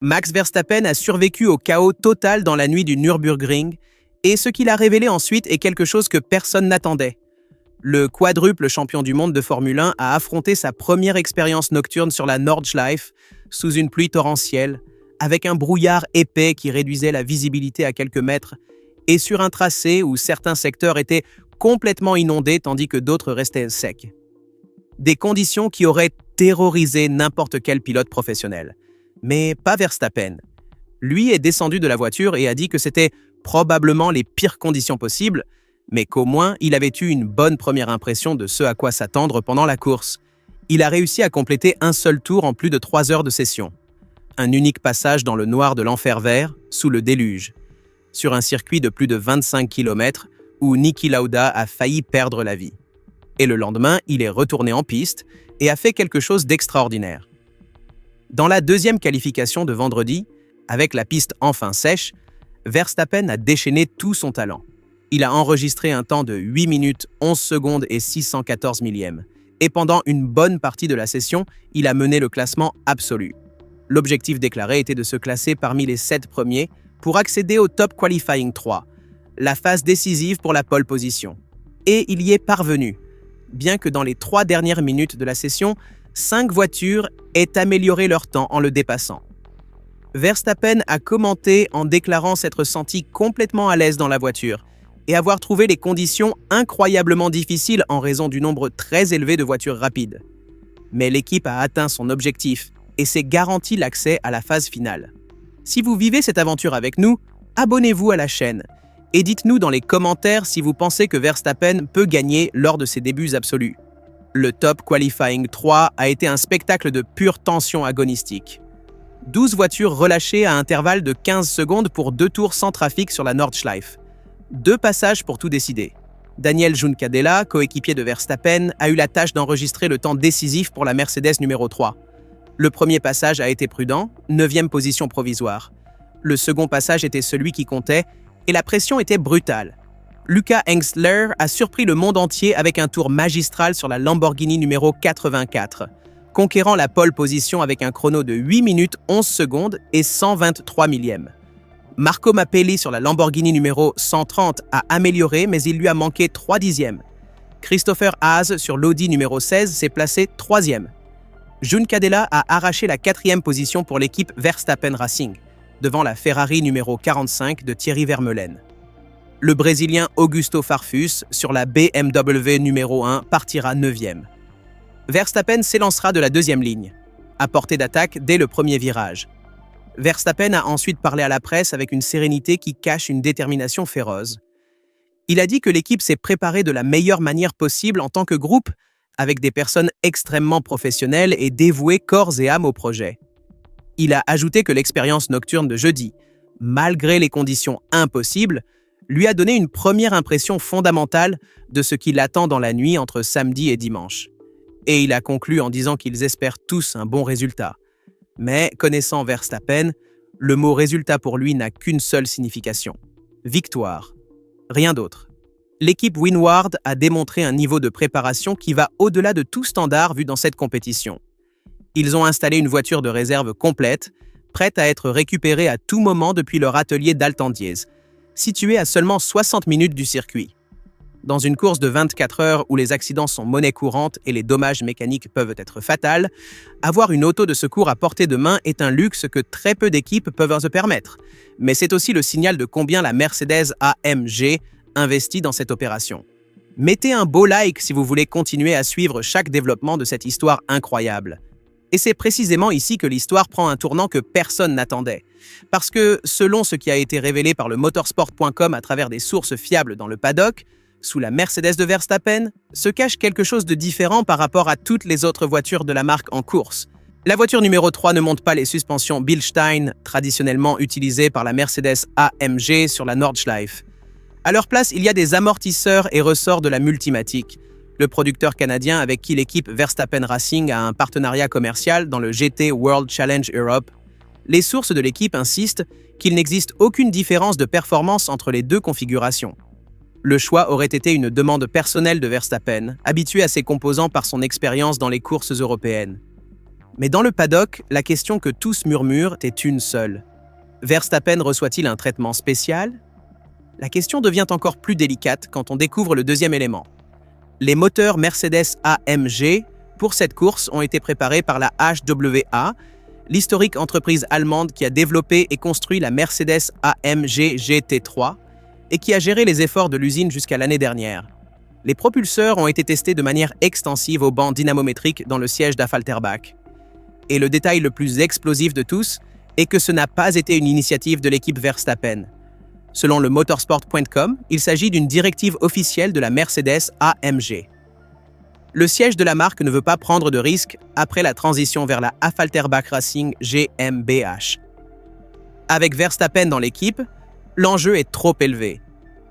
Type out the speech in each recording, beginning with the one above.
Max Verstappen a survécu au chaos total dans la nuit du Nürburgring, et ce qu'il a révélé ensuite est quelque chose que personne n'attendait. Le quadruple champion du monde de Formule 1 a affronté sa première expérience nocturne sur la Nordschleife, sous une pluie torrentielle, avec un brouillard épais qui réduisait la visibilité à quelques mètres, et sur un tracé où certains secteurs étaient complètement inondés tandis que d'autres restaient secs. Des conditions qui auraient terrorisé n'importe quel pilote professionnel. Mais pas Verstappen. Lui est descendu de la voiture et a dit que c'était probablement les pires conditions possibles, mais qu'au moins il avait eu une bonne première impression de ce à quoi s'attendre pendant la course. Il a réussi à compléter un seul tour en plus de 3 heures de session. Un unique passage dans le noir de l'enfer vert, sous le déluge, sur un circuit de plus de 25 km où Niki Lauda a failli perdre la vie. Et le lendemain, il est retourné en piste et a fait quelque chose d'extraordinaire. Dans la deuxième qualification de vendredi, avec la piste enfin sèche, Verstappen a déchaîné tout son talent. Il a enregistré un temps de 8 minutes, 11 secondes et 614 millièmes. Et pendant une bonne partie de la session, il a mené le classement absolu. L'objectif déclaré était de se classer parmi les 7 premiers pour accéder au Top Qualifying 3, la phase décisive pour la pole position. Et il y est parvenu, bien que dans les 3 dernières minutes de la session, 5 voitures aient amélioré leur temps en le dépassant. Verstappen a commenté en déclarant s'être senti complètement à l'aise dans la voiture et avoir trouvé les conditions incroyablement difficiles en raison du nombre très élevé de voitures rapides. Mais l'équipe a atteint son objectif et s'est garanti l'accès à la phase finale. Si vous vivez cette aventure avec nous, abonnez-vous à la chaîne et dites-nous dans les commentaires si vous pensez que Verstappen peut gagner lors de ses débuts absolus. Le Top Qualifying 3 a été un spectacle de pure tension agonistique. 12 voitures relâchées à intervalles de 15 secondes pour 2 tours sans trafic sur la Nordschleife. 2 passages pour tout décider. Daniel Juncadella, coéquipier de Verstappen, a eu la tâche d'enregistrer le temps décisif pour la Mercedes numéro 3. Le premier passage a été prudent, 9e position provisoire. Le second passage était celui qui comptait, et la pression était brutale. Luca Hengstler a surpris le monde entier avec un tour magistral sur la Lamborghini numéro 84, conquérant la pole position avec un chrono de 8 minutes 11 secondes et 123 millièmes. Marco Mappelli sur la Lamborghini numéro 130 a amélioré, mais il lui a manqué 3 dixièmes. Christopher Haas sur l'Audi numéro 16 s'est placé 3e. Juncadella a arraché la 4e position pour l'équipe Verstappen Racing, devant la Ferrari numéro 45 de Thierry Vermeulen. Le Brésilien Augusto Farfus sur la BMW numéro 1 partira 9e. Verstappen s'élancera de la 2e ligne, à portée d'attaque dès le premier virage. Verstappen a ensuite parlé à la presse avec une sérénité qui cache une détermination féroce. Il a dit que l'équipe s'est préparée de la meilleure manière possible en tant que groupe, avec des personnes extrêmement professionnelles et dévouées corps et âme au projet. Il a ajouté que l'expérience nocturne de jeudi, malgré les conditions impossibles, lui a donné une première impression fondamentale de ce qui l'attend dans la nuit entre samedi et dimanche. Et il a conclu en disant qu'ils espèrent tous un bon résultat. Mais, connaissant Verstappen, le mot « résultat » pour lui n'a qu'une seule signification. Victoire. Rien d'autre. L'équipe Winward a démontré un niveau de préparation qui va au-delà de tout standard vu dans cette compétition. Ils ont installé une voiture de réserve complète, prête à être récupérée à tout moment depuis leur atelier d'Altendiez, situé à seulement 60 minutes du circuit. Dans une course de 24 heures où les accidents sont monnaie courante et les dommages mécaniques peuvent être fatals, avoir une auto de secours à portée de main est un luxe que très peu d'équipes peuvent se permettre. Mais c'est aussi le signal de combien la Mercedes AMG investit dans cette opération. Mettez un beau like si vous voulez continuer à suivre chaque développement de cette histoire incroyable. Et c'est précisément ici que l'histoire prend un tournant que personne n'attendait. Parce que, selon ce qui a été révélé par le motorsport.com à travers des sources fiables dans le paddock, sous la Mercedes de Verstappen, se cache quelque chose de différent par rapport à toutes les autres voitures de la marque en course. La voiture numéro 3 ne monte pas les suspensions Bilstein, traditionnellement utilisées par la Mercedes AMG sur la Nordschleife. À leur place, il y a des amortisseurs et ressorts de la Multimatic, le producteur canadien avec qui l'équipe Verstappen Racing a un partenariat commercial dans le GT World Challenge Europe. Les sources de l'équipe insistent qu'il n'existe aucune différence de performance entre les 2 configurations. Le choix aurait été une demande personnelle de Verstappen, habitué à ses composants par son expérience dans les courses européennes. Mais dans le paddock, la question que tous murmurent est une seule. Verstappen reçoit-il un traitement spécial? La question devient encore plus délicate quand on découvre le deuxième élément. Les moteurs Mercedes AMG pour cette course ont été préparés par la HWA, l'historique entreprise allemande qui a développé et construit la Mercedes AMG GT3 et qui a géré les efforts de l'usine jusqu'à l'année dernière. Les propulseurs ont été testés de manière extensive au banc dynamométrique dans le siège d'Affalterbach. Et le détail le plus explosif de tous est que ce n'a pas été une initiative de l'équipe Verstappen. Selon le motorsport.com, il s'agit d'une directive officielle de la Mercedes AMG. Le siège de la marque ne veut pas prendre de risques après la transition vers la Affalterbach Racing GmbH. Avec Verstappen dans l'équipe, l'enjeu est trop élevé.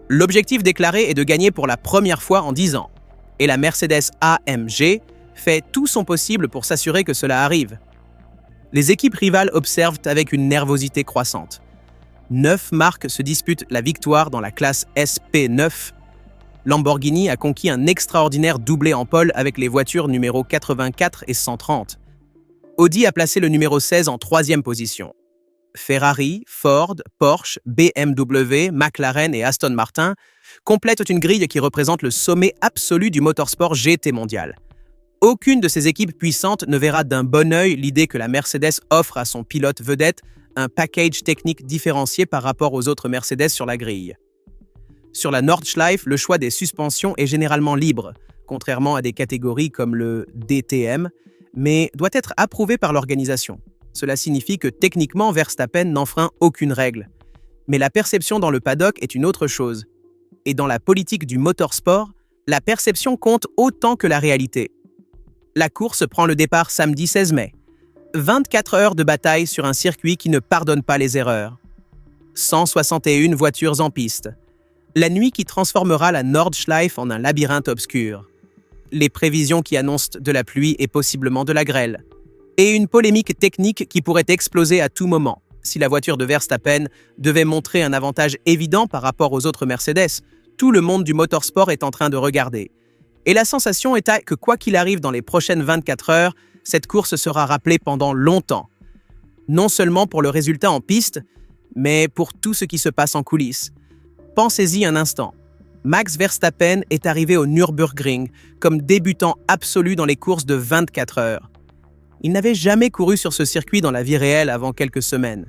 L'objectif déclaré est de gagner pour la première fois en 10 ans. Et la Mercedes AMG fait tout son possible pour s'assurer que cela arrive. Les équipes rivales observent avec une nervosité croissante. 9 marques se disputent la victoire dans la classe SP9. Lamborghini a conquis un extraordinaire doublé en pole avec les voitures numéro 84 et 130. Audi a placé le numéro 16 en 3e position. Ferrari, Ford, Porsche, BMW, McLaren et Aston Martin complètent une grille qui représente le sommet absolu du motorsport GT mondial. Aucune de ces équipes puissantes ne verra d'un bon œil l'idée que la Mercedes offre à son pilote vedette un package technique différencié par rapport aux autres Mercedes sur la grille. Sur la Nordschleife, le choix des suspensions est généralement libre, contrairement à des catégories comme le DTM, mais doit être approuvé par l'organisation. Cela signifie que techniquement, Verstappen n'enfreint aucune règle. Mais la perception dans le paddock est une autre chose. Et dans la politique du motorsport, la perception compte autant que la réalité. La course prend le départ samedi 16 mai. 24 heures de bataille sur un circuit qui ne pardonne pas les erreurs. 161 voitures en piste. La nuit qui transformera la Nordschleife en un labyrinthe obscur. Les prévisions qui annoncent de la pluie et possiblement de la grêle. Et une polémique technique qui pourrait exploser à tout moment si la voiture de Verstappen devait montrer un avantage évident par rapport aux autres Mercedes. Tout le monde du motorsport est en train de regarder. Et la sensation est que quoi qu'il arrive dans les prochaines 24 heures, cette course sera rappelée pendant longtemps. Non seulement pour le résultat en piste, mais pour tout ce qui se passe en coulisses. Pensez-y un instant. Max Verstappen est arrivé au Nürburgring comme débutant absolu dans les courses de 24 heures. Il n'avait jamais couru sur ce circuit dans la vie réelle avant quelques semaines.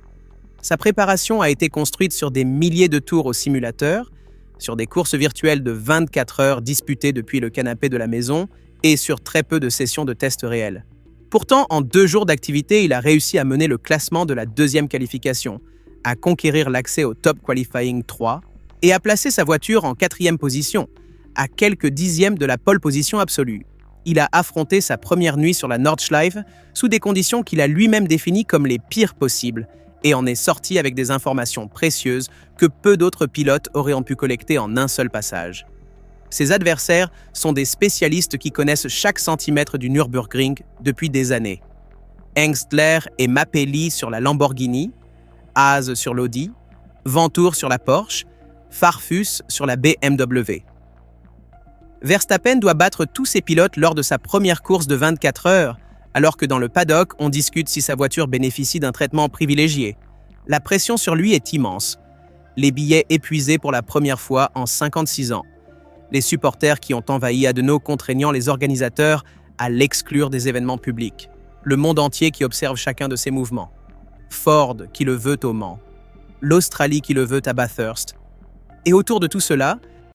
Sa préparation a été construite sur des milliers de tours au simulateur, sur des courses virtuelles de 24 heures disputées depuis le canapé de la maison et sur très peu de sessions de tests réels. Pourtant, en 2 jours d'activité, il a réussi à mener le classement de la 2e qualification, à conquérir l'accès au Top Qualifying 3 et à placer sa voiture en 4e position, à quelques dixièmes de la pole position absolue. Il a affronté sa première nuit sur la Nordschleife sous des conditions qu'il a lui-même définies comme les pires possibles et en est sorti avec des informations précieuses que peu d'autres pilotes auraient pu collecter en un seul passage. Ses adversaires sont des spécialistes qui connaissent chaque centimètre du Nürburgring depuis des années. Hengstler et Mappelli sur la Lamborghini, Haas sur l'Audi, Venturi sur la Porsche, Farfus sur la BMW. Verstappen doit battre tous ses pilotes lors de sa première course de 24 heures, alors que dans le paddock, on discute si sa voiture bénéficie d'un traitement privilégié. La pression sur lui est immense. Les billets épuisés pour la première fois en 56 ans. Les supporters qui ont envahi Haguenau contraignant les organisateurs à l'exclure des événements publics. Le monde entier qui observe chacun de ses mouvements. Ford qui le veut au Mans. L'Australie qui le veut à Bathurst. Et autour de tout cela,